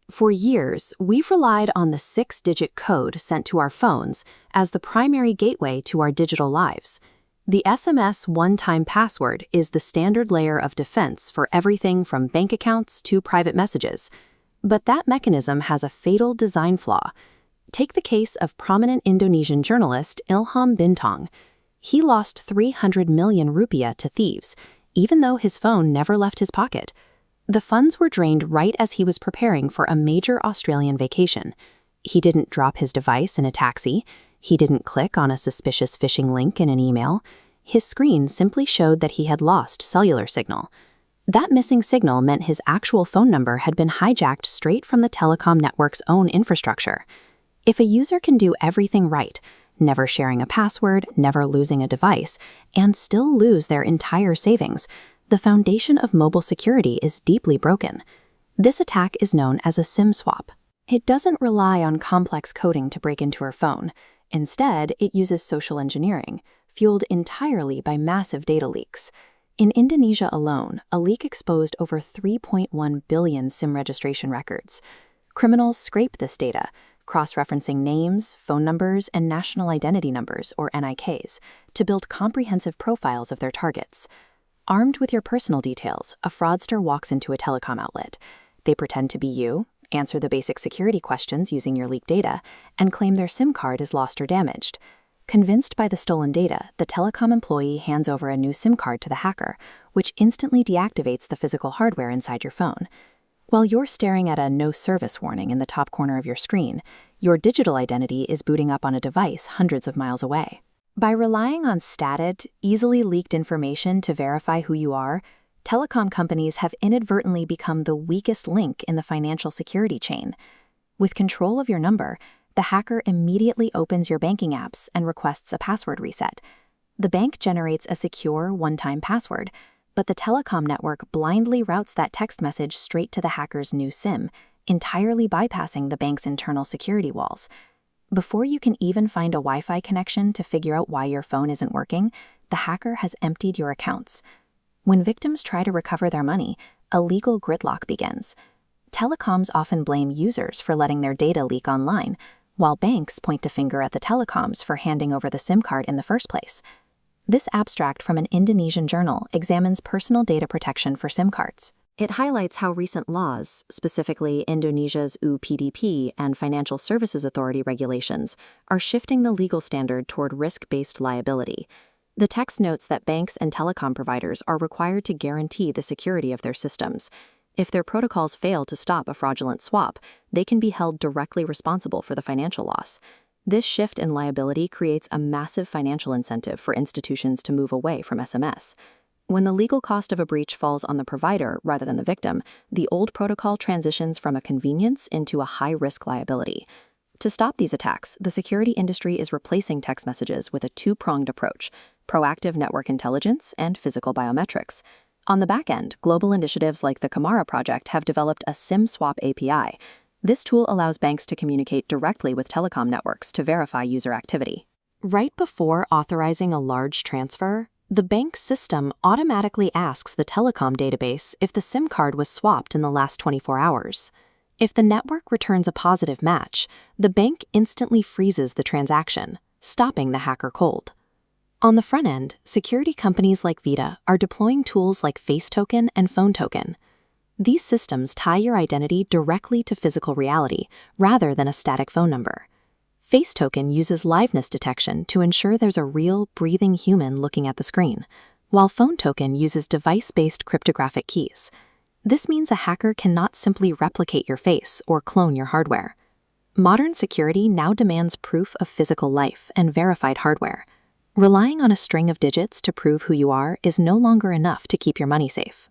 For years, we've relied on the 6-digit code sent to our phones as the primary gateway to our digital lives. The SMS one-time password is the standard layer of defense for everything from bank accounts to private messages. But that mechanism has a fatal design flaw. Take the case of prominent Indonesian journalist Ilham Bintang. He lost 300 million rupiah to thieves, even though his phone never left his pocket. The funds were drained right as he was preparing for a major Australian vacation. He didn't drop his device in a taxi. He didn't click on a suspicious phishing link in an email. His screen simply showed that he had lost cellular signal. That missing signal meant his actual phone number had been hijacked straight from the telecom network's own infrastructure. If a user can do everything right, never sharing a password, never losing a device, and still lose their entire savings, the foundation of mobile security is deeply broken. This attack is known as a SIM swap. It doesn't rely on complex coding to break into your phone. Instead, it uses social engineering, fueled entirely by massive data leaks. In Indonesia alone, a leak exposed over 3.1 billion SIM registration records. Criminals scrape this data, cross-referencing names, phone numbers, and national identity numbers, or NIKs, to build comprehensive profiles of their targets. Armed with your personal details, a fraudster walks into a telecom outlet. They pretend to be you, answer the basic security questions using your leaked data, and claim their SIM card is lost or damaged. Convinced by the stolen data, the telecom employee hands over a new SIM card to the hacker, which instantly deactivates the physical hardware inside your phone. While you're staring at a no service warning in the top corner of your screen, your digital identity is booting up on a device hundreds of miles away. By relying on statted, easily leaked information to verify who you are, telecom companies have inadvertently become the weakest link in the financial security chain. With control of your number, the hacker immediately opens your banking apps and requests a password reset. The bank generates a secure one-time password, but the telecom network blindly routes that text message straight to the hacker's new SIM, entirely bypassing the bank's internal security walls. Before you can even find a Wi-Fi connection to figure out why your phone isn't working, the hacker has emptied your accounts. When victims try to recover their money, a legal gridlock begins. Telecoms often blame users for letting their data leak online, while banks point a finger at the telecoms for handing over the SIM card in the first place. This abstract from an Indonesian journal examines personal data protection for SIM cards. It highlights how recent laws, specifically Indonesia's UPDP and Financial Services Authority regulations, are shifting the legal standard toward risk-based liability. The text notes that banks and telecom providers are required to guarantee the security of their systems. If their protocols fail to stop a fraudulent swap, they can be held directly responsible for the financial loss. This shift in liability creates a massive financial incentive for institutions to move away from SMS. When the legal cost of a breach falls on the provider rather than the victim, the old protocol transitions from a convenience into a high-risk liability. To stop these attacks, the security industry is replacing text messages with a two-pronged approach: proactive network intelligence and physical biometrics. On the back end, global initiatives like the Kamara project have developed a SIM swap API. This tool allows banks to communicate directly with telecom networks to verify user activity. Right before authorizing a large transfer, the bank's system automatically asks the telecom database if the SIM card was swapped in the last 24 hours. If the network returns a positive match, the bank instantly freezes the transaction, stopping the hacker cold. On the front end, security companies like Vita are deploying tools like Face Token and Phone Token. These systems tie your identity directly to physical reality rather than a static phone number. Face Token uses liveness detection to ensure there's a real, breathing human looking at the screen, while Phone Token uses device-based cryptographic keys. This means a hacker cannot simply replicate your face or clone your hardware. Modern security now demands proof of physical life and verified hardware. Relying on a string of digits to prove who you are is no longer enough to keep your money safe.